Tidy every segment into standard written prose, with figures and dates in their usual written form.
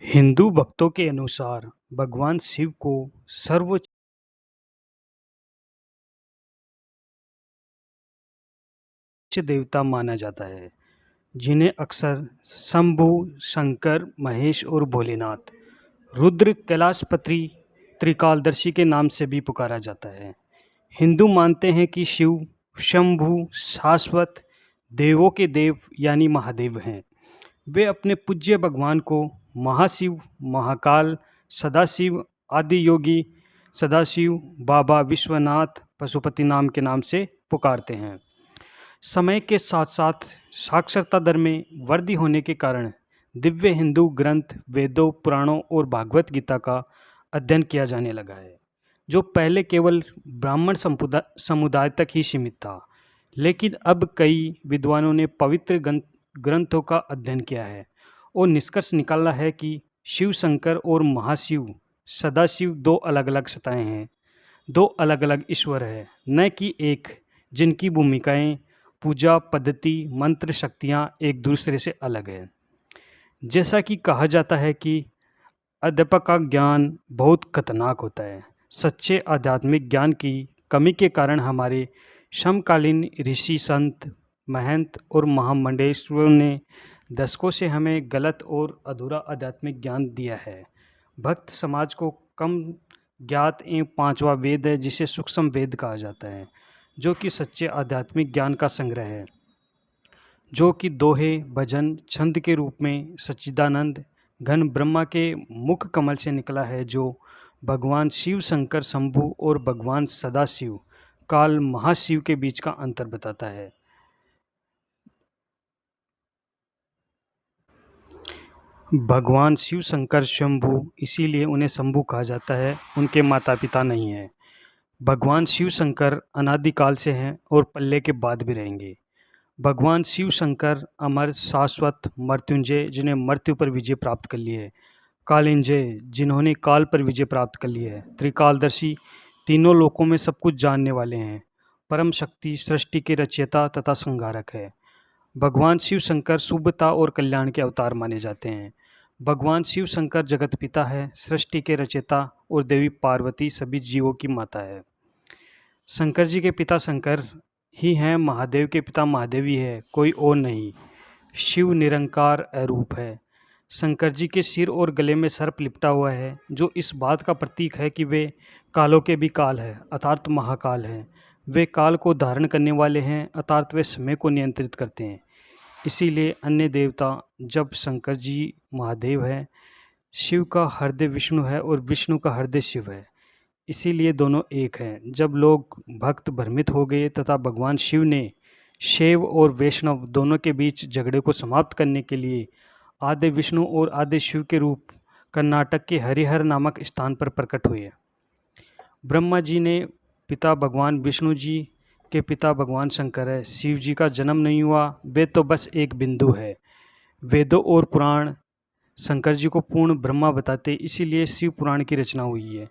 हिंदू भक्तों के अनुसार भगवान शिव को सर्वोच्च देवता माना जाता है, जिन्हें अक्सर शंभु, शंकर, महेश और भोलेनाथ, रुद्र, कैलाशपति, त्रिकालदर्शी के नाम से भी पुकारा जाता है। हिंदू मानते हैं कि शिव शंभु, शाश्वत, देवों के देव यानी महादेव हैं। वे अपने पूज्य भगवान को महाशिव, महाकाल, सदाशिव, आदि योगी, सदाशिव, बाबा विश्वनाथ, पशुपति नाम के नाम से पुकारते हैं। समय के साथ साथ साक्षरता दर में वृद्धि होने के कारण दिव्य हिंदू ग्रंथ, वेदों, पुराणों और भागवत गीता का अध्ययन किया जाने लगा है, जो पहले केवल ब्राह्मण समुदाय तक ही सीमित था। लेकिन अब कई विद्वानों ने पवित्र ग्रंथों का अध्ययन किया है और निष्कर्ष निकाला है कि शिव शंकर और महाशिव, सदाशिव दो अलग अलग सत्ताएं हैं, दो अलग अलग ईश्वर है, न कि एक, जिनकी भूमिकाएं, पूजा पद्धति, मंत्र, शक्तियां एक दूसरे से अलग है। जैसा कि कहा जाता है कि अध्यापक का ज्ञान बहुत खतरनाक होता है। सच्चे आध्यात्मिक ज्ञान की कमी के कारण हमारे समकालीन ऋषि, संत, महंत और महामंडलेश्वरों ने दशकों से हमें गलत और अधूरा आध्यात्मिक ज्ञान दिया है। भक्त समाज को कम ज्ञात एवं पांचवा वेद है, जिसे सूक्ष्म वेद कहा जाता है, जो कि सच्चे आध्यात्मिक ज्ञान का संग्रह है, जो कि दोहे, भजन, छंद के रूप में सच्चिदानंद घन ब्रह्मा के मुख कमल से निकला है, जो भगवान शिव शंकर शंभु और भगवान सदाशिव काल महाशिव के बीच का अंतर बताता है। भगवान शिव शंकर शंभु इसीलिए उन्हें शंभु कहा जाता है, उनके माता पिता नहीं हैं। भगवान शिव शंकर अनादिकाल से हैं और पल्ले के बाद भी रहेंगे। भगवान शिव शंकर अमर, शाश्वत, मृत्युंजय, जिन्हें मृत्यु पर विजय प्राप्त कर ली है, कालिंजय, जिन्होंने काल पर विजय प्राप्त कर ली है, त्रिकालदर्शी, तीनों लोकों में सब कुछ जानने वाले हैं, परम शक्ति, सृष्टि के रचयिता तथा संहारक है। भगवान शिव शंकर शुभता और कल्याण के अवतार माने जाते हैं। भगवान शिव शंकर जगत पिता है, सृष्टि के रचयिता, और देवी पार्वती सभी जीवों की माता है। शंकर जी के पिता शंकर ही हैं, महादेव के पिता महादेव ही है, कोई और नहीं। शिव निरंकार अरूप है। शंकर जी के सिर और गले में सर्प लिपटा हुआ है, जो इस बात का प्रतीक है कि वे कालों के भी काल है, अर्थात महाकाल हैं। वे काल को धारण करने वाले हैं, अर्थात वे समय को नियंत्रित करते हैं। इसीलिए अन्य देवता, जब शंकर जी महादेव है, शिव का हृदय विष्णु है और विष्णु का हृदय शिव है, इसीलिए दोनों एक हैं। जब लोग भक्त भ्रमित हो गए तथा भगवान शिव ने शैव और वैष्णव दोनों के बीच झगड़े को समाप्त करने के लिए आदि विष्णु और आदि शिव के रूप कर्नाटक के हरिहर नामक स्थान पर प्रकट हुए। ब्रह्मा जी ने पिता भगवान विष्णु जी के पिता भगवान शंकर है। शिव जी का जन्म नहीं हुआ, वे तो बस एक बिंदु है। वेदों और पुराण शंकर जी को पूर्ण ब्रह्मा बताते, इसीलिए शिव पुराण की रचना हुई है।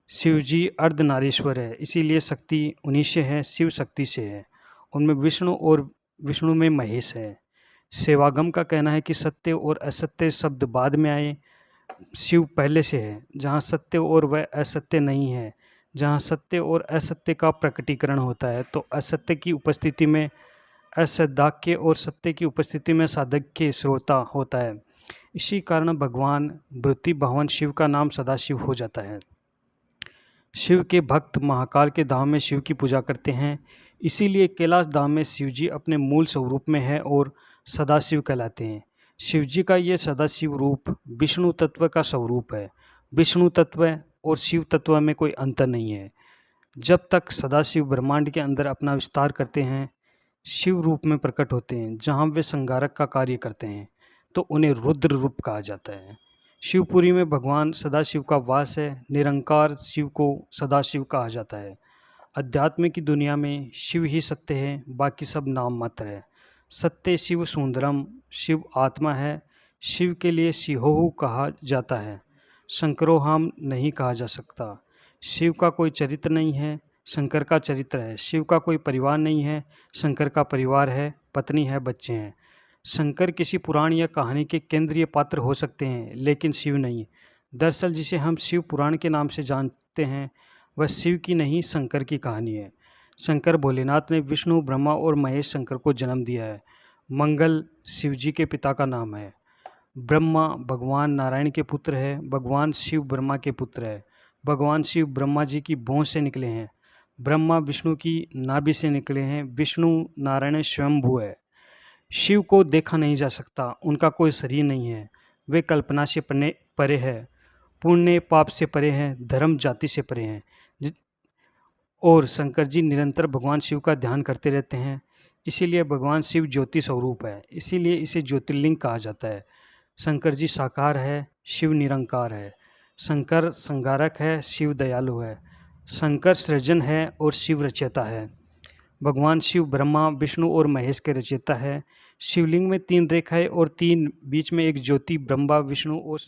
शिव जी अर्धनारीश्वर है, इसीलिए शक्ति उन्हीं से है, शिव शक्ति से है। उनमें विष्णु और विष्णु में महेश है। सेवागम का कहना है कि सत्य और असत्य शब्द बाद में आए, शिव पहले से है। जहाँ सत्य और वह असत्य नहीं है, जहाँ सत्य और असत्य का प्रकटीकरण होता है, तो असत्य की उपस्थिति में असदाक्य और सत्य की उपस्थिति में साधक्य श्रोता होता है। इसी कारण भगवान वृत्ति भवन शिव का नाम सदाशिव हो जाता है। शिव के भक्त महाकाल के धाम में शिव की पूजा करते हैं, इसीलिए कैलाश धाम में शिव जी अपने मूल स्वरूप में है और सदाशिव कहलाते हैं। शिव जी का ये सदाशिव रूप विष्णु तत्व का स्वरूप है। विष्णु तत्व और शिव तत्व में कोई अंतर नहीं है। जब तक सदाशिव ब्रह्मांड के अंदर अपना विस्तार करते हैं, शिव रूप में प्रकट होते हैं, जहाँ वे संहारक का कार्य करते हैं, तो उन्हें रुद्र रूप कहा जाता है। शिवपुरी में भगवान सदाशिव का वास है। निरंकार शिव को सदाशिव कहा जाता है। अध्यात्म की दुनिया में शिव ही सत्य है, बाकी सब नाम मात्र है। सत्य शिव सुंदरम, शिव आत्मा है। शिव के लिए शिहोहु कहा जाता है, शंकरोहाम नहीं कहा जा सकता। शिव का कोई चरित्र नहीं है, शंकर का चरित्र है। शिव का कोई परिवार नहीं है, शंकर का परिवार है, पत्नी है, बच्चे हैं। शंकर किसी पुराण या कहानी के केंद्रीय पात्र हो सकते हैं, लेकिन शिव नहीं। दरअसल जिसे हम शिव पुराण के नाम से जानते हैं, वह शिव की नहीं, शंकर की कहानी है। शंकर भोलेनाथ ने विष्णु, ब्रह्मा और महेश शंकर को जन्म दिया है। मंगल शिव जी के पिता का नाम है। ब्रह्मा भगवान नारायण के पुत्र है। भगवान शिव ब्रह्मा के पुत्र है। भगवान शिव ब्रह्मा जी की भौं से निकले हैं। ब्रह्मा विष्णु की नाभि से निकले हैं। विष्णु नारायण स्वयंभू है। शिव को देखा नहीं जा सकता, उनका कोई शरीर नहीं है। वे कल्पना से परे है, पुण्य पाप से परे हैं, धर्म जाति से परे हैं। और शंकर जी निरंतर भगवान शिव का ध्यान करते रहते हैं। इसीलिए भगवान शिव ज्योति स्वरूप है, इसीलिए इसे ज्योतिर्लिंग कहा जाता है। शंकर जी साकार है, शिव निरंकार है। शंकर संहारक है, शिव दयालु है। शंकर सृजन है और शिव रचयिता है। भगवान शिव ब्रह्मा, विष्णु और महेश के रचयिता है। शिवलिंग में 3 रेखाएं और 3 बीच में एक ज्योति ब्रह्मा, विष्णु और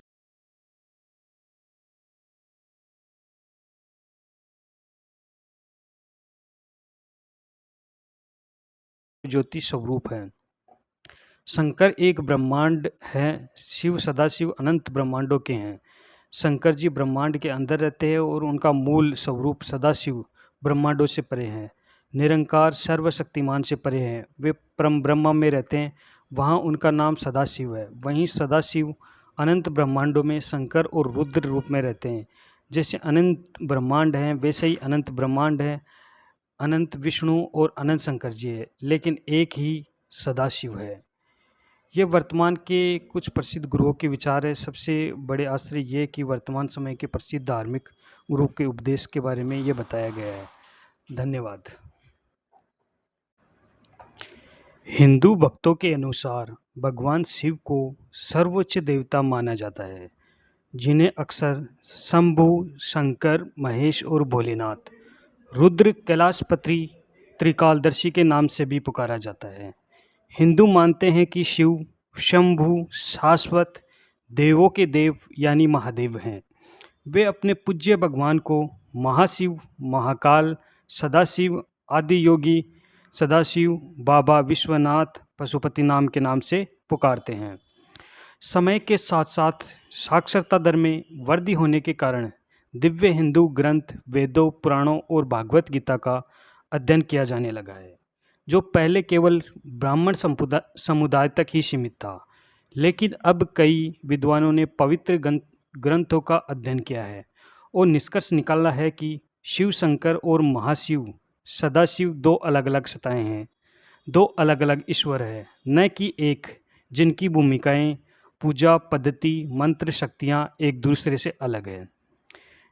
ज्योति स्वरूप है। शंकर एक ब्रह्मांड है, शिव सदाशिव अनंत ब्रह्मांडों के हैं। शंकर जी ब्रह्मांड के अंदर रहते हैं और उनका मूल स्वरूप सदाशिव ब्रह्मांडों से परे हैं। निरंकार सर्वशक्तिमान से परे हैं। वे परम ब्रह्मा में रहते हैं, वहाँ उनका नाम सदाशिव है। वहीं सदाशिव अनंत ब्रह्मांडों में शंकर और रुद्र रूप में रहते हैं। जैसे अनंत ब्रह्मांड हैं, वैसे ही अनंत ब्रह्मांड है, अनंत विष्णु और अनंत शंकर जी है, लेकिन एक ही सदाशिव है। ये वर्तमान के कुछ प्रसिद्ध गुरुओं के विचार है। सबसे बड़े आश्चर्य ये कि वर्तमान समय के प्रसिद्ध धार्मिक गुरु के उपदेश के बारे में ये बताया गया है। धन्यवाद। हिंदू भक्तों के अनुसार भगवान शिव को सर्वोच्च देवता माना जाता है, जिन्हें अक्सर शंभु, शंकर, महेश और भोलेनाथ, रुद्र, कैलाशपति, त्रिकालदर्शी के नाम से भी पुकारा जाता है। हिंदू मानते हैं कि शिव शंभु शाश्वत देवों के देव यानी महादेव हैं। वे अपने पूज्य भगवान को महाशिव, महाकाल, सदाशिव, आदि योगी, सदाशिव, बाबा विश्वनाथ, पशुपति नाम से पुकारते हैं। समय के साथ साथ साक्षरता दर में वृद्धि होने के कारण दिव्य हिंदू ग्रंथ, वेदों, पुराणों और भागवत गीता का अध्ययन किया जाने लगा है, जो पहले केवल ब्राह्मण समुदाय तक ही सीमित था। लेकिन अब कई विद्वानों ने पवित्र ग्रंथों का अध्ययन किया है और निष्कर्ष निकाला है कि शिव शंकर और महाशिव सदाशिव 2 अलग अलग सत्ताएं हैं, 2 अलग अलग ईश्वर है, न कि एक, जिनकी भूमिकाएं, पूजा पद्धति, मंत्र, शक्तियां एक दूसरे से अलग है।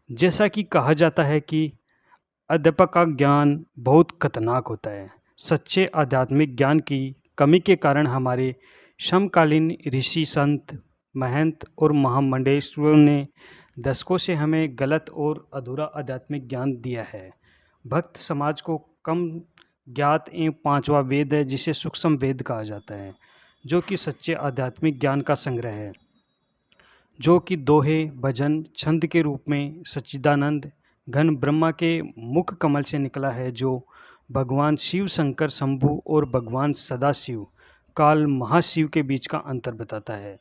जैसा कि कहा जाता है कि अध्यापक का ज्ञान बहुत खतरनाक होता है। सच्चे आध्यात्मिक ज्ञान की कमी के कारण हमारे समकालीन ऋषि, संत, महंत और महामंडलेश्वरों ने दशकों से हमें गलत और अधूरा आध्यात्मिक ज्ञान दिया है। भक्त समाज को कम ज्ञात एवं 5वां वेद है, जिसे सूक्ष्म वेद कहा जाता है, जो कि सच्चे आध्यात्मिक ज्ञान का संग्रह है, जो कि दोहे, भजन, छंद के रूप में सच्चिदानंद घन ब्रह्मा के मुख कमल से निकला है, जो भगवान शिव शंकर शंभु और भगवान सदाशिव काल महाशिव के बीच का अंतर बताता है।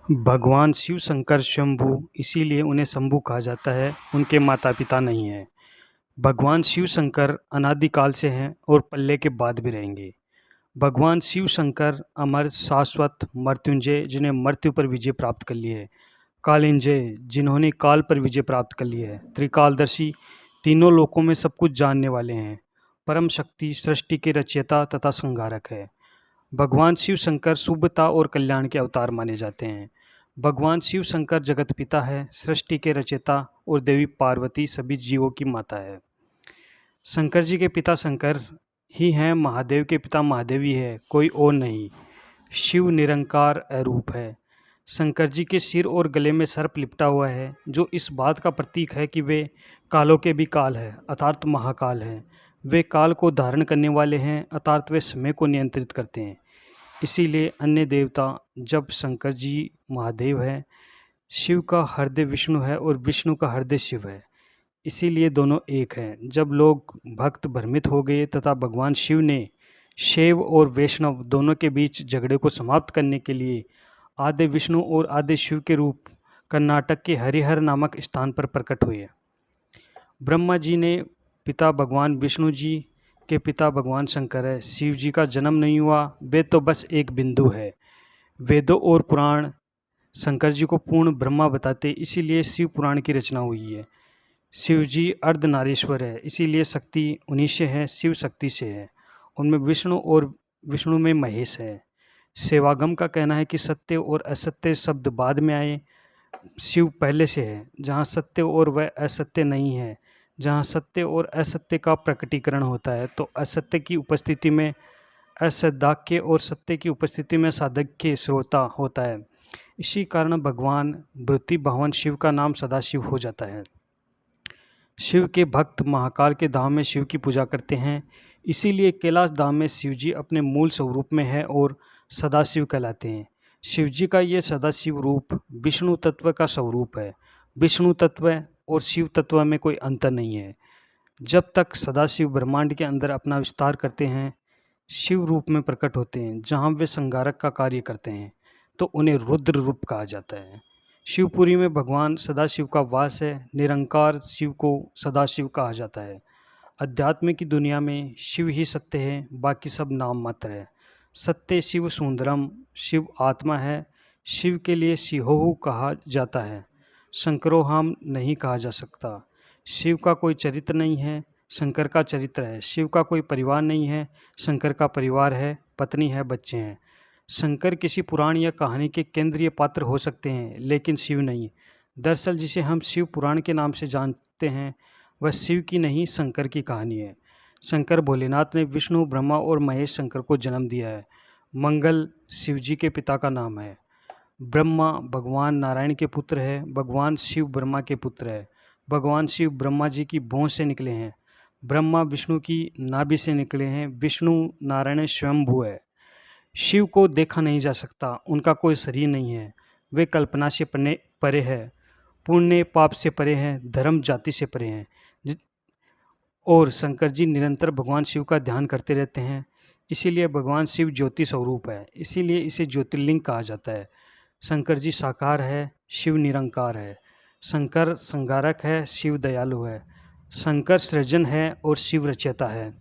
भगवान शिव शंकर शंभु, इसीलिए उन्हें शंभु कहा जाता है, उनके माता पिता नहीं हैं। भगवान शिव शंकर अनादिकाल से हैं और पल्ले के बाद भी रहेंगे। भगवान शिव शंकर अमर, शाश्वत, मृत्युंजय, जिन्हें मृत्यु पर विजय प्राप्त कर ली है, कालिंजय, जिन्होंने काल पर विजय प्राप्त कर ली है, त्रिकालदर्शी, तीनों लोकों में सब कुछ जानने वाले हैं, परम शक्ति, सृष्टि के रचयिता तथा संहारक है। भगवान शिव शंकर शुभता और कल्याण के अवतार माने जाते हैं। भगवान शिव शंकर जगत पिता है, सृष्टि के रचयिता, और देवी पार्वती सभी जीवों की माता है। शंकर जी के पिता शंकर ही हैं, महादेव के पिता महादेव ही है, कोई और नहीं। शिव निरंकार अरूप है। शंकर जी के सिर और गले में सर्प लिपटा हुआ है, जो इस बात का प्रतीक है कि वे कालों के भी काल है, अर्थात महाकाल हैं। वे काल को धारण करने वाले हैं, अर्थात वे समय को नियंत्रित करते हैं। इसीलिए अन्य देवता, जब शंकर जी महादेव है, शिव का हृदय विष्णु है और विष्णु का हृदय शिव है। इसीलिए दोनों एक हैं। जब लोग भक्त भ्रमित हो गए तथा भगवान शिव ने शैव और वैष्णव दोनों के बीच झगड़े को समाप्त करने के लिए आदि विष्णु और आदि शिव के रूप कर्नाटक के हरिहर नामक स्थान पर प्रकट हुए। ब्रह्मा जी ने पिता भगवान विष्णु जी के पिता भगवान शंकर है। शिव जी का जन्म नहीं हुआ, वे तो बस एक बिंदु है। वेदों और पुराण शंकर जी को पूर्ण ब्रह्मा बताते, इसीलिए शिव पुराण की रचना हुई है। शिव जी अर्धनारीश्वर है, इसीलिए शक्ति उन्हीं से है, शिव शक्ति से है। उनमें विष्णु और विष्णु में महेश है। सेवागम का कहना है कि सत्य और असत्य शब्द बाद में आए, शिव पहले से है। जहाँ सत्य और वह असत्य नहीं है, जहाँ सत्य और असत्य का प्रकटीकरण होता है, तो असत्य की उपस्थिति में असदाक्य और सत्य की उपस्थिति में साधक्य श्रोता होता है। इसी कारण भगवान वृत्ति भगवान शिव का नाम सदाशिव हो जाता है। शिव के भक्त महाकाल के धाम में शिव की पूजा करते हैं, इसीलिए कैलाश धाम में शिव जी अपने मूल स्वरूप में है और सदाशिव कहलाते हैं। शिव जी का ये सदाशिव रूप विष्णु तत्व का स्वरूप है। विष्णु तत्व और शिव तत्व में कोई अंतर नहीं है। जब तक सदाशिव ब्रह्मांड के अंदर अपना विस्तार करते हैं, शिव रूप में प्रकट होते हैं, जहाँ वे संगारक का कार्य करते हैं, तो उन्हें रुद्र रूप कहा जाता है। शिवपुरी में भगवान सदाशिव का वास है। निरंकार शिव को सदाशिव कहा जाता है। अध्यात्म की दुनिया में शिव ही सत्य है, बाकी सब नाम मात्र है। सत्य शिव सुंदरम, शिव आत्मा है। शिव के लिए शिहोहु कहा जाता है, शंकरोहम नहीं कहा जा सकता। शिव का कोई चरित्र नहीं है, शंकर का चरित्र है। शिव का कोई परिवार नहीं है, शंकर का परिवार है, पत्नी है, बच्चे हैं। शंकर किसी पुराण या कहानी के केंद्रीय पात्र हो सकते हैं, लेकिन शिव नहीं। दरअसल जिसे हम शिव पुराण के नाम से जानते हैं, वह शिव की नहीं, शंकर की कहानी है। शंकर भोलेनाथ ने विष्णु, ब्रह्मा और महेश शंकर को जन्म दिया है। मंगल शिव जी के पिता का नाम है। ब्रह्मा भगवान नारायण के पुत्र है। भगवान शिव ब्रह्मा के पुत्र है। भगवान शिव ब्रह्मा जी की भौंह से निकले हैं। ब्रह्मा विष्णु की नाभि से निकले हैं। विष्णु नारायण स्वयंभू है। शिव को देखा नहीं जा सकता, उनका कोई शरीर नहीं है। वे कल्पना से परे है, पुण्य पाप से परे हैं, धर्म जाति से परे हैं। और शंकर जी निरंतर भगवान शिव का ध्यान करते रहते हैं, इसीलिए भगवान शिव ज्योति स्वरूप है, इसीलिए इसे ज्योतिर्लिंग कहा जाता है। शंकर जी साकार है, शिव निरंकार है। शंकर संगारक है, शिव दयालु है। शंकर सृजन है और शिव रचयिता है।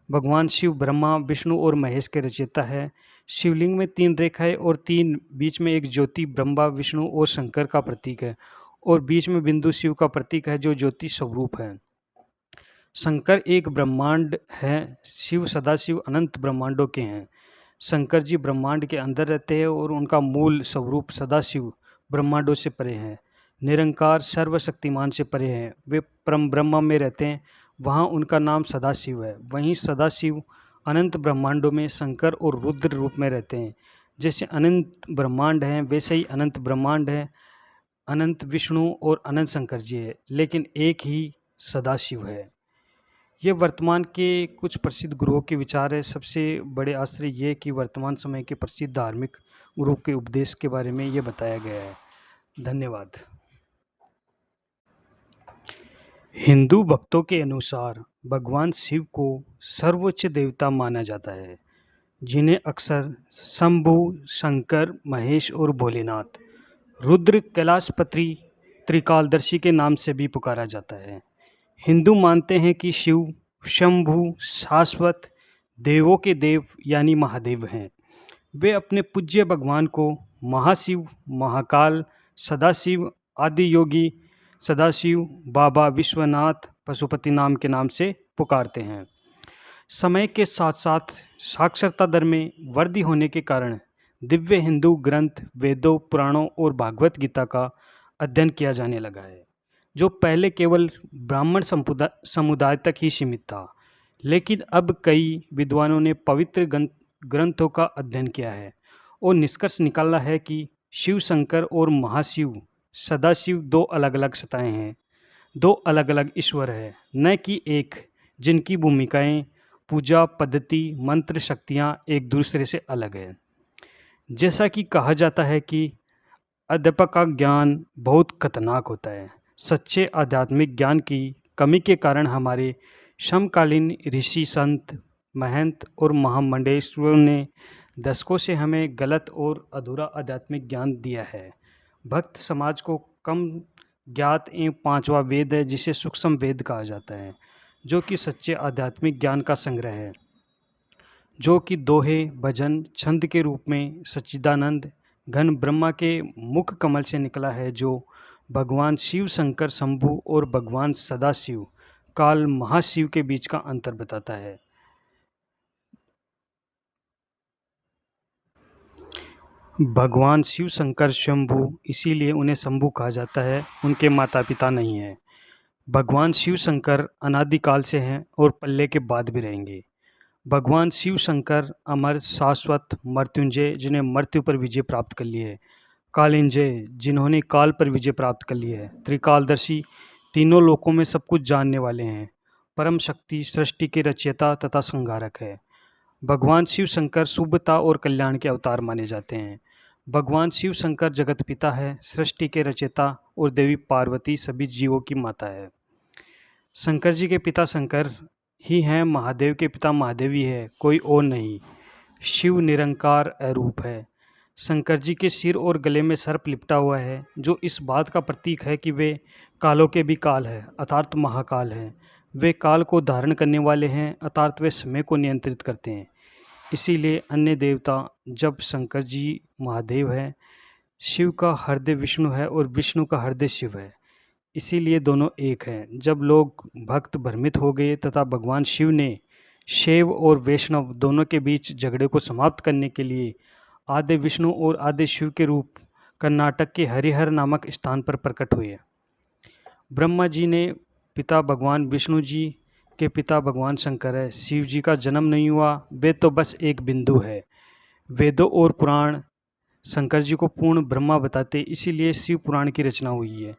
भगवान शिव ब्रह्मा, विष्णु और महेश के रचयिता है। शिवलिंग में 3 रेखाएं और 3 बीच में एक ज्योति ब्रह्मा, विष्णु और शंकर का प्रतीक है, और बीच में बिंदु शिव का प्रतीक है, जो ज्योति स्वरूप है। शंकर एक ब्रह्मांड है, शिव सदाशिव अनंत ब्रह्मांडों के हैं। शंकर जी ब्रह्मांड के अंदर रहते हैं और उनका मूल स्वरूप सदाशिव ब्रह्मांडों से परे हैं। निरंकार सर्वशक्तिमान से परे हैं, वे परम ब्रह्म में रहते हैं, वहाँ उनका नाम सदाशिव है। वहीं सदाशिव अनंत ब्रह्मांडों में शंकर और रुद्र रूप में रहते हैं। जैसे अनंत ब्रह्मांड हैं, वैसे ही अनंत ब्रह्मांड है, अनंत विष्णु और अनंत शंकर जी है, लेकिन एक ही सदाशिव है। ये वर्तमान के कुछ प्रसिद्ध गुरुओं के विचार है। सबसे बड़े आश्चर्य ये कि वर्तमान समय के प्रसिद्ध धार्मिक गुरु के उपदेश के बारे में ये बताया गया है। धन्यवाद। हिंदू भक्तों के अनुसार भगवान शिव को सर्वोच्च देवता माना जाता है, जिन्हें अक्सर शंभु, शंकर, महेश और भोलेनाथ, रुद्र, कैलाशपति, त्रिकालदर्शी के नाम से भी पुकारा जाता है। हिंदू मानते हैं कि शिव शंभु शाश्वत देवों के देव यानी महादेव हैं। वे अपने पूज्य भगवान को महाशिव, महाकाल, सदाशिव, आदि योगी, सदाशिव, बाबा विश्वनाथ, पशुपति नाम के नाम से पुकारते हैं। समय के साथ साथ साक्षरता दर में वृद्धि होने के कारण दिव्य हिंदू ग्रंथ, वेदों, पुराणों और भागवत गीता का अध्ययन किया जाने लगा है, जो पहले केवल ब्राह्मण समुदाय तक ही सीमित था। लेकिन अब कई विद्वानों ने पवित्र ग्रंथों का अध्ययन किया है और निष्कर्ष निकाला है कि शिव शंकर और महाशिव सदाशिव 2 अलग अलग सत्ताएं हैं, 2 अलग अलग ईश्वर है, न कि एक, जिनकी भूमिकाएं, पूजा पद्धति, मंत्र, शक्तियां एक दूसरे से अलग है। जैसा कि कहा जाता है कि अध्यापक का ज्ञान बहुत खतरनाक होता है, सच्चे आध्यात्मिक ज्ञान की कमी के कारण हमारे समकालीन ऋषि संत महंत और महामंडलेश्वरों ने दशकों से हमें गलत और अधूरा आध्यात्मिक ज्ञान दिया है। भक्त समाज को कम ज्ञात एवं पांचवा वेद है जिसे सूक्ष्म वेद कहा जाता है, जो कि सच्चे आध्यात्मिक ज्ञान का संग्रह है, जो कि दोहे भजन छंद के रूप में सच्चिदानंद घन ब्रह्मा के मुख कमल से निकला है, जो भगवान शिव शंकर शंभु और भगवान सदाशिव काल महाशिव के बीच का अंतर बताता है। भगवान शिव शंकर शंभु इसीलिए उन्हें शंभु कहा जाता है, उनके माता पिता नहीं हैं। भगवान शिव शंकर अनादिकाल से हैं और पल्ले के बाद भी रहेंगे। भगवान शिव शंकर अमर शाश्वत मृत्युंजय जिन्हें मृत्यु पर विजय प्राप्त कर ली है, कालिंजय जिन्होंने काल पर विजय प्राप्त कर ली है, त्रिकालदर्शी तीनों लोकों में सब कुछ जानने वाले हैं, परम शक्ति सृष्टि के रचयिता तथा संहारक है। भगवान शिव शंकर शुभता और कल्याण के अवतार माने जाते हैं। भगवान शिव शंकर जगत पिता है, सृष्टि के रचयिता और देवी पार्वती सभी जीवों की माता है। शंकर जी के पिता शंकर ही हैं, महादेव के पिता महादेव ही है, कोई और नहीं। शिव निरंकार अरूप है। शंकर जी के सिर और गले में सर्प लिपटा हुआ है, जो इस बात का प्रतीक है कि वे कालों के भी काल है, अर्थात महाकाल है। वे काल को धारण करने वाले हैं, अर्थात वे समय को नियंत्रित करते हैं। इसीलिए अन्य देवता जब शंकर जी महादेव है, शिव का हृदय विष्णु है और विष्णु का हृदय शिव है, इसीलिए दोनों एक हैं। जब लोग भक्त भ्रमित हो गए तथा भगवान शिव ने शैव और वैष्णव दोनों के बीच झगड़े को समाप्त करने के लिए आदि विष्णु और आदि शिव के रूप कर्नाटक के हरिहर नामक स्थान पर प्रकट हुए। ब्रह्मा जी ने पिता भगवान विष्णु जी के पिता भगवान शंकर है। शिव जी का जन्म नहीं हुआ, वे तो बस एक बिंदु है। वेदों और पुराण शंकर जी को पूर्ण ब्रह्मा बताते, इसीलिए शिव पुराण की रचना हुई है।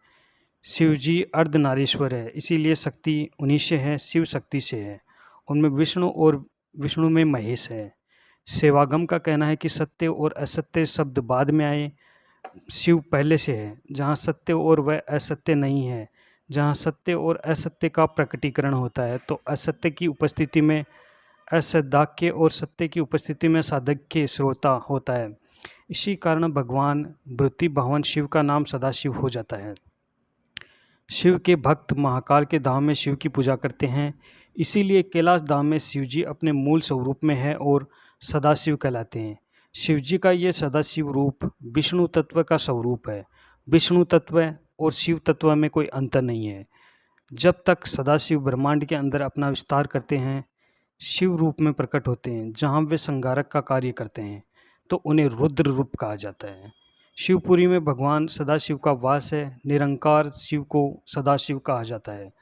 शिव जी अर्धनारीश्वर है, इसीलिए शक्ति उन्हीं से है, शिव शक्ति से है। उनमें विष्णु और विष्णु में महेश है। सेवागम का कहना है कि सत्य और असत्य शब्द बाद में आए, शिव पहले से है। जहाँ सत्य और वह असत्य नहीं है, जहाँ सत्य और असत्य का प्रकटीकरण होता है, तो असत्य की उपस्थिति में असदाक्य और सत्य की उपस्थिति में साधक्य श्रोता होता है। इसी कारण भगवान वृत्ति भगवान शिव का नाम सदाशिव हो जाता है। शिव के भक्त महाकाल के धाम में शिव की पूजा करते हैं, इसीलिए कैलाश धाम में शिव जी अपने मूल स्वरूप में है और सदाशिव कहलाते हैं। शिव जी का ये सदाशिव रूप विष्णु तत्व का स्वरूप है। विष्णु तत्व और शिव तत्व में कोई अंतर नहीं है। जब तक सदाशिव ब्रह्मांड के अंदर अपना विस्तार करते हैं, शिव रूप में प्रकट होते हैं, जहाँ वे संहारक का कार्य करते हैं, तो उन्हें रुद्र रूप कहा जाता है। शिवपुरी में भगवान सदाशिव का वास है। निरंकार शिव को सदाशिव कहा जाता है।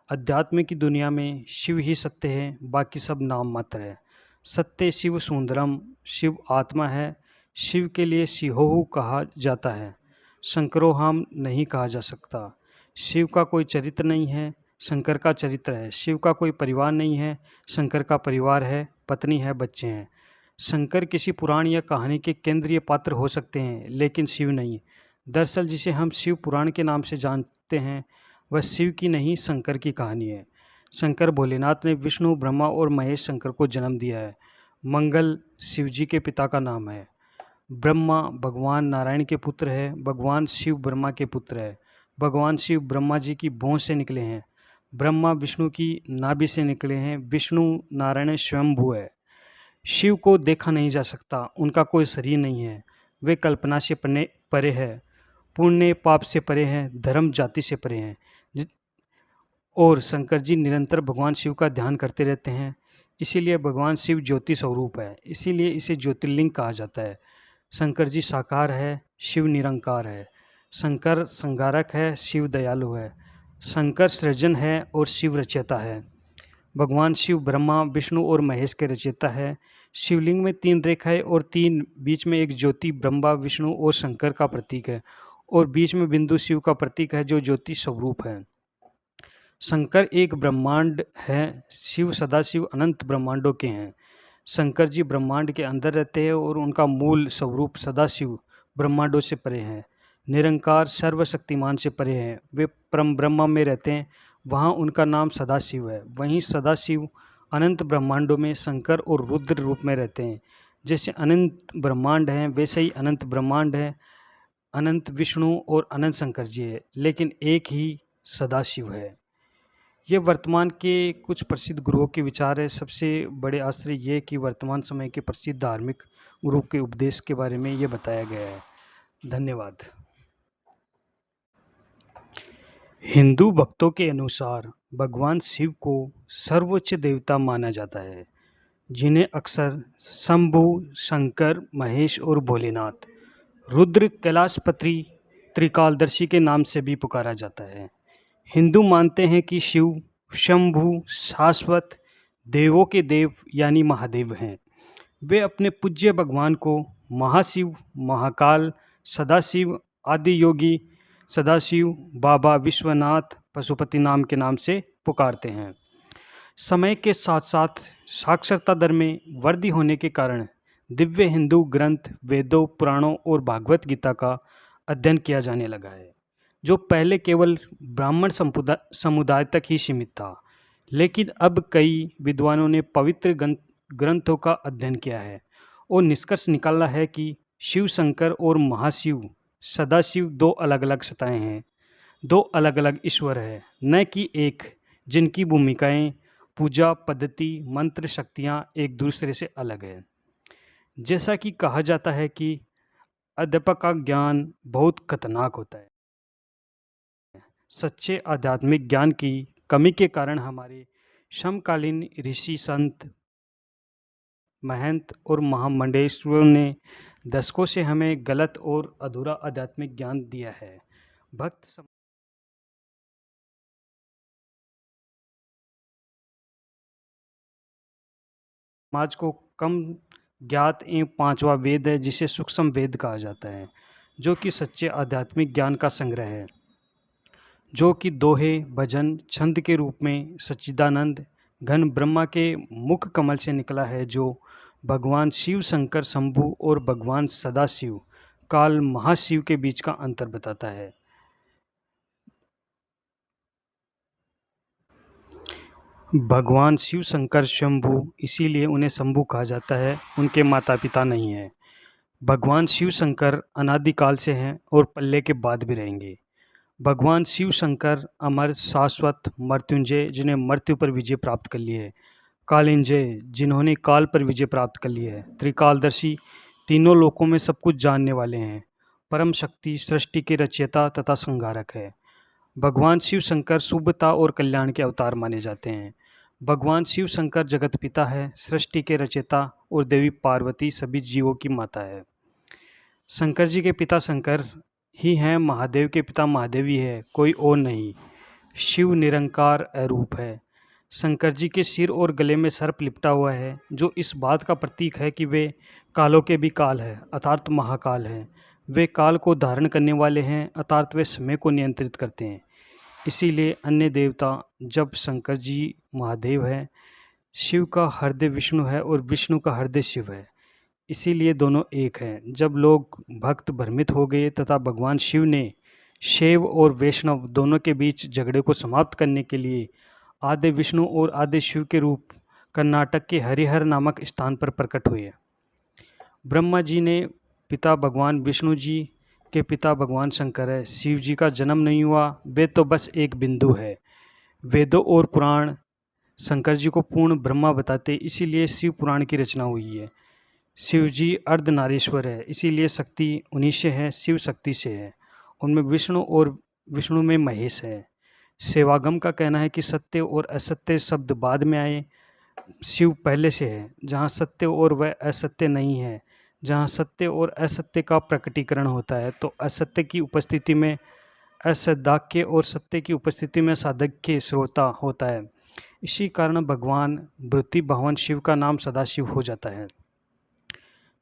अध्यात्म की दुनिया में शिव ही सत्य है, बाकी सब नाम मात्र है। सत्य शिव सुंदरम, शिव आत्मा है। शिव के लिए शिहोहु कहा जाता है, शंकरोहाम नहीं कहा जा सकता। शिव का कोई चरित्र नहीं है, शंकर का चरित्र है। शिव का कोई परिवार नहीं है, शंकर का परिवार है, पत्नी है, बच्चे हैं। शंकर किसी पुराण या कहानी के केंद्रीय पात्र हो सकते हैं, लेकिन शिव नहीं। दरअसल जिसे हम शिव पुराण के नाम से जानते हैं, वह शिव की नहीं शंकर की कहानी है। शंकर भोलेनाथ ने विष्णु ब्रह्मा और महेश शंकर को जन्म दिया है। मंगल शिव जी के पिता का नाम है। ब्रह्मा भगवान नारायण के पुत्र है। भगवान शिव ब्रह्मा के पुत्र है। भगवान शिव ब्रह्मा जी की भौं से निकले हैं। ब्रह्मा विष्णु की नाभि से निकले हैं। विष्णु नारायण स्वयंभू है। शिव को देखा नहीं जा सकता, उनका कोई शरीर नहीं है। वे कल्पना से परे है, पुण्य पाप से परे हैं, धर्म जाति से परे हैं। और शंकर जी निरंतर भगवान शिव का ध्यान करते रहते हैं, इसीलिए भगवान शिव ज्योति स्वरूप है, इसीलिए इसे ज्योतिर्लिंग कहा जाता है। शंकर जी साकार है, शिव निरंकार है। शंकर संहारक है, शिव दयालु है। शंकर सृजन है और शिव रचयिता है। भगवान शिव ब्रह्मा विष्णु और महेश के रचयिता है। शिवलिंग में 3 रेखाएं और 3 बीच में एक ज्योति ब्रह्मा विष्णु और शंकर का प्रतीक है, और बीच में बिंदु शिव का प्रतीक है, जो ज्योति स्वरूप है। शंकर एक ब्रह्मांड है, शिव सदाशिव अनंत ब्रह्मांडों के हैं। शंकर जी ब्रह्मांड के अंदर रहते हैं और उनका मूल स्वरूप सदाशिव ब्रह्मांडों से परे हैं। निरंकार सर्वशक्तिमान से परे हैं। वे परम ब्रह्म में रहते हैं, वहाँ उनका नाम सदाशिव है। वहीं सदाशिव अनंत ब्रह्मांडों में शंकर और रुद्र रूप में रहते हैं। जैसे अनंत ब्रह्मांड हैं वैसे ही अनंत ब्रह्मांड है, अनंत विष्णु और अनंत शंकर जी है, लेकिन एक ही सदाशिव है। ये वर्तमान के कुछ प्रसिद्ध गुरुओं के विचार है। सबसे बड़े आश्चर्य ये कि वर्तमान समय के प्रसिद्ध धार्मिक गुरु के उपदेश के बारे में ये बताया गया है। धन्यवाद। हिंदू भक्तों के अनुसार भगवान शिव को सर्वोच्च देवता माना जाता है, जिन्हें अक्सर शंभु, शंकर, महेश और भोलेनाथ, रुद्र, कैलाशपति, त्रिकालदर्शी के नाम से भी पुकारा जाता है। हिंदू मानते हैं कि शिव शंभु, शाश्वत, देवों के देव यानी महादेव हैं। वे अपने पूज्य भगवान को महाशिव, महाकाल, सदाशिव, आदि योगी, सदाशिव, बाबा विश्वनाथ, पशुपति नाम के नाम से पुकारते हैं। समय के साथ साथ साक्षरता दर में वृद्धि होने के कारण दिव्य हिंदू ग्रंथ, वेदों, पुराणों और भागवत गीता का अध्ययन किया जाने लगा है, जो पहले केवल ब्राह्मण समुदाय तक ही सीमित था। लेकिन अब कई विद्वानों ने पवित्र ग्रंथों का अध्ययन किया है और निष्कर्ष निकाला है कि शिव शंकर और महाशिव सदाशिव दो अलग अलग सत्ताएं हैं, दो अलग अलग ईश्वर है, न कि एक, जिनकी भूमिकाएं, पूजा पद्धति, मंत्र, शक्तियां एक दूसरे से अलग है। जैसा कि कहा जाता है कि अध्यापक का ज्ञान बहुत खतरनाक होता है। सच्चे आध्यात्मिक ज्ञान की कमी के कारण हमारे समकालीन ऋषि, संत, महंत और महामंडलेश्वरों ने दशकों से हमें गलत और अधूरा आध्यात्मिक ज्ञान दिया है। भक्त समाज को कम ज्ञात एवं पांचवा वेद है, जिसे सूक्ष्म वेद कहा जाता है, जो कि सच्चे आध्यात्मिक ज्ञान का संग्रह है, जो कि दोहे, भजन, छंद के रूप में सच्चिदानंद घन ब्रह्मा के मुख कमल से निकला है, जो भगवान शिव शंकर शंभु और भगवान सदाशिव काल महाशिव के बीच का अंतर बताता है। भगवान शिव शंकर शंभु, इसीलिए उन्हें शंभु कहा जाता है, उनके माता पिता नहीं हैं। भगवान शिव शंकर अनादिकाल से हैं और पल्ले के बाद भी रहेंगे। भगवान शिव शंकर अमर, शाश्वत, मृत्युंजय, जिन्हें मृत्यु पर विजय प्राप्त कर ली है, कालिंजय, जिन्होंने काल पर विजय प्राप्त कर ली है, त्रिकालदर्शी, तीनों लोकों में सब कुछ जानने वाले हैं, परम शक्ति, सृष्टि के रचयिता तथा संहारक है। भगवान शिव शंकर शुभता और कल्याण के अवतार माने जाते हैं। भगवान शिव शंकर जगत पिता है, सृष्टि के रचयिता, और देवी पार्वती सभी जीवों की माता है। शंकर जी के पिता शंकर ही हैं, महादेव के पिता महादेव ही है, कोई और नहीं। शिव निरंकार अरूप है। शंकर जी के सिर और गले में सर्प लिपटा हुआ है, जो इस बात का प्रतीक है कि वे कालों के भी काल है, अर्थात महाकाल हैं। वे काल को धारण करने वाले हैं, अर्थात वे समय को नियंत्रित करते हैं। इसीलिए अन्य देवता, जब शंकर जी महादेव है, शिव का हृदय विष्णु है और विष्णु का हृदय शिव है, इसीलिए दोनों एक हैं। जब लोग भक्त भ्रमित हो गए तथा भगवान शिव ने शैव और वैष्णव दोनों के बीच झगड़े को समाप्त करने के लिए आदि विष्णु और आदि शिव के रूप कर्नाटक के हरिहर नामक स्थान पर प्रकट हुए। ब्रह्मा जी ने पिता भगवान विष्णु जी के पिता भगवान शंकर है। शिव जी का जन्म नहीं हुआ, वे तो बस एक बिंदु है। वेदों और पुराण शंकर जी को पूर्ण ब्रह्मा बताते, इसीलिए शिव पुराण की रचना हुई है। शिव जी अर्धनारीश्वर है, इसीलिए शक्ति उन्हीं से है, शिव शक्ति से है। उनमें विष्णु और विष्णु में महेश है। सेवागम का कहना है कि सत्य और असत्य शब्द बाद में आए, शिव पहले से है। जहाँ सत्य और वह असत्य नहीं है, जहाँ सत्य और असत्य का प्रकटीकरण होता है, तो असत्य की उपस्थिति में असदाक्य और सत्य की उपस्थिति में साधक्य श्रोता होता है। इसी कारण भगवान वृत्ति भगवान शिव का नाम सदाशिव हो जाता है।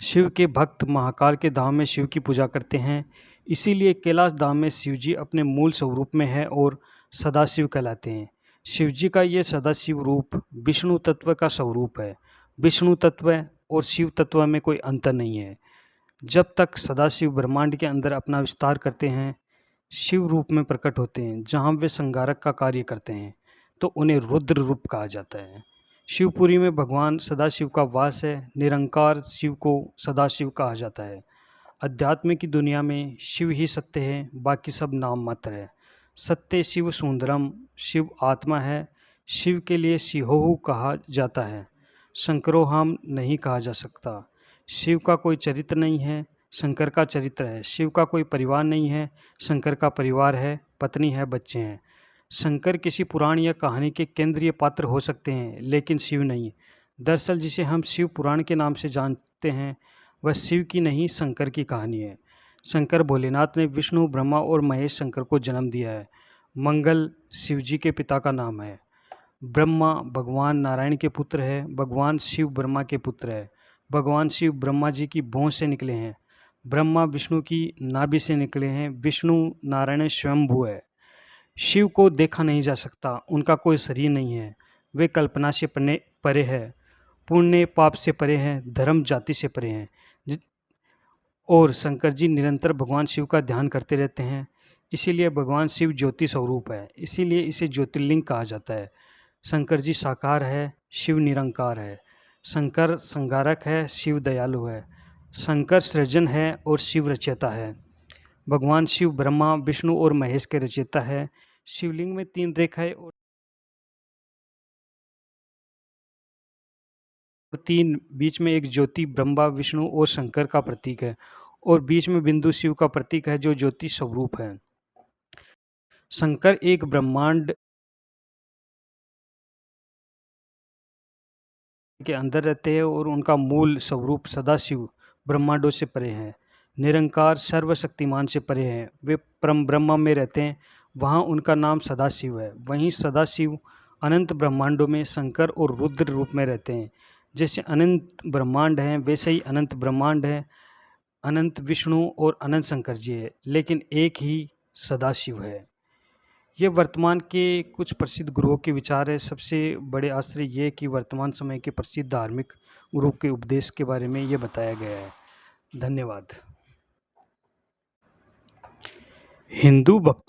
शिव के भक्त महाकाल के धाम में शिव की पूजा करते हैं, इसीलिए कैलाश धाम में शिव जी अपने मूल स्वरूप में है और सदाशिव कहलाते हैं। शिव जी का ये सदाशिव रूप विष्णु तत्व का स्वरूप है। विष्णु तत्व और शिव तत्व में कोई अंतर नहीं है। जब तक सदाशिव ब्रह्मांड के अंदर अपना विस्तार करते हैं, शिव रूप में प्रकट होते हैं, जहाँ वे संहारक का कार्य करते हैं, तो उन्हें रुद्र रूप कहा जाता है। शिवपुरी में भगवान सदाशिव का वास है। निरंकार शिव को सदाशिव कहा जाता है। अध्यात्म की दुनिया में शिव ही सत्य है, बाकी सब नाम मात्र है। सत्य शिव सुंदरम, शिव आत्मा है। शिव के लिए शिहोहु कहा जाता है, शंकरोहम नहीं कहा जा सकता। शिव का कोई चरित्र नहीं है, शंकर का चरित्र है। शिव का कोई परिवार नहीं है, शंकर का परिवार है, पत्नी है, बच्चे हैं। शंकर किसी पुराण या कहानी के केंद्रीय पात्र हो सकते हैं, लेकिन शिव नहीं। दरअसल जिसे हम शिव पुराण के नाम से जानते हैं, वह शिव की नहीं, शंकर की कहानी है। शंकर भोलेनाथ ने विष्णु, ब्रह्मा और महेश शंकर को जन्म दिया है। मंगल शिव जी के पिता का नाम है। ब्रह्मा भगवान नारायण के पुत्र है। भगवान शिव ब्रह्मा के पुत्र है। भगवान शिव ब्रह्मा जी की भौं से निकले हैं। ब्रह्मा विष्णु की नाभि से निकले हैं। विष्णु नारायण स्वयंभू है। शिव को देखा नहीं जा सकता, उनका कोई शरीर नहीं है। वे कल्पना से परे है, पुण्य पाप से परे हैं, धर्म जाति से परे हैं। और शंकर जी निरंतर भगवान शिव का ध्यान करते रहते हैं। इसीलिए भगवान शिव ज्योति स्वरूप है, इसीलिए इसे ज्योतिर्लिंग कहा जाता है। शंकर जी साकार है, शिव निरंकार है। शंकर संहारक है, शिव दयालु है। शंकर सृजन है और शिव रचयिता है। भगवान शिव ब्रह्मा, विष्णु और महेश के रचयिता है। शिवलिंग में 3 रेखाएं और 3 बीच में एक ज्योति ब्रह्मा, विष्णु और शंकर का प्रतीक है, और बीच में बिंदु शिव का प्रतीक है, जो ज्योति स्वरूप है। शंकर एक ब्रह्मांड के अंदर रहते हैं और उनका मूल स्वरूप सदाशिव ब्रह्मांडों से परे है। निरंकार सर्वशक्तिमान से परे हैं। वे परम ब्रह्म में रहते हैं, वहाँ उनका नाम सदाशिव है। वहीं सदाशिव अनंत ब्रह्मांडों में शंकर और रुद्र रूप में रहते हैं। जैसे अनंत ब्रह्मांड हैं, वैसे ही अनंत ब्रह्मांड है, अनंत विष्णु और अनंत शंकर जी है, लेकिन एक ही सदाशिव है। ये वर्तमान के कुछ प्रसिद्ध गुरुओं के विचार है। सबसे बड़े आश्चर्य ये कि वर्तमान समय के प्रसिद्ध धार्मिक गुरु के उपदेश के बारे में ये बताया गया है। धन्यवाद। हिंदू भक्तों